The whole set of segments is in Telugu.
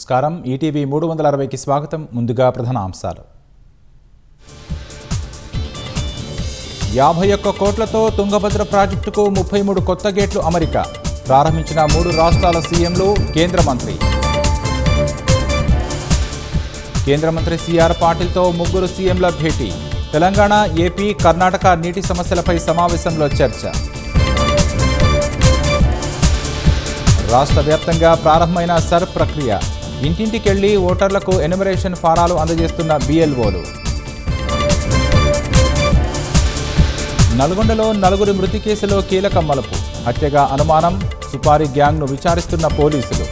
నమస్కారం. ఈటీవీ 360కి స్వాగతం. ముందుగా ప్రధాన అంశాలు. 51 కోట్లతో తుంగభద్ర ప్రాజెక్టుకు 33 కొత్త గేట్లు అమరిక. ప్రారంభించిన 3 రాష్ట్రాల సీఎంలు, కేంద్ర మంత్రి. కేంద్ర మంత్రి సిఆర్ పాటిల్తో 3 సీఎంల భేటీ. తెలంగాణ, ఏపీ, కర్ణాటక నీటి సమస్యలపై సమావేశంలో చర్చ. రాష్ట్ర వ్యాప్తంగా ప్రారంభమైన సర్ ప్రక్రియ. ఇంటింటికెళ్లి ఓటర్లకు ఎన్యుమరేషన్ ఫారాలు అందజేస్తున్న BLOలు. నల్గొండలో 4 మృతి కేసులో కీలక మలుపు. హత్యగా అనుమానం. సుపారీ గ్యాంగ్ను విచారిస్తున్న పోలీసులు.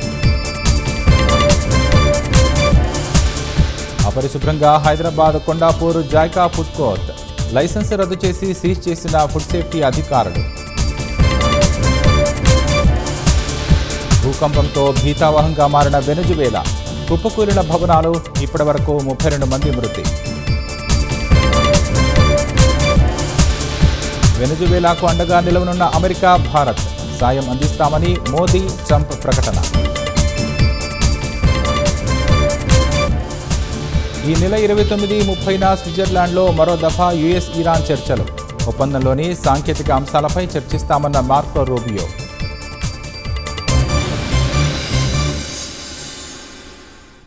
అపరిశుభ్రంగా Hyderabad Kondapur Zaika food court. Licence రద్దు చేసి సీజ్ చేసిన ఫుడ్ సేఫ్టీ అధికారులు. భూకంపంతో భీతావహంగా మారిన వెనుజువేలా. కుప్పకూలిన భవనాలు. ఇప్పటివరకు 32 మంది మృతి. వెనుజువేలాకు అండగా నిలవనున్న అమెరికా, భారత్. సాయం అందిస్తామని మోదీ, ట్రంప్ ప్రకటన. ఈ నెల 29, 30న స్విట్జర్లాండ్లో మరో దఫా US, ఇరాన్ చర్చలు. ఒప్పందంలోని సాంకేతిక అంశాలపై చర్చిస్తామన్న మార్కో రూబియో.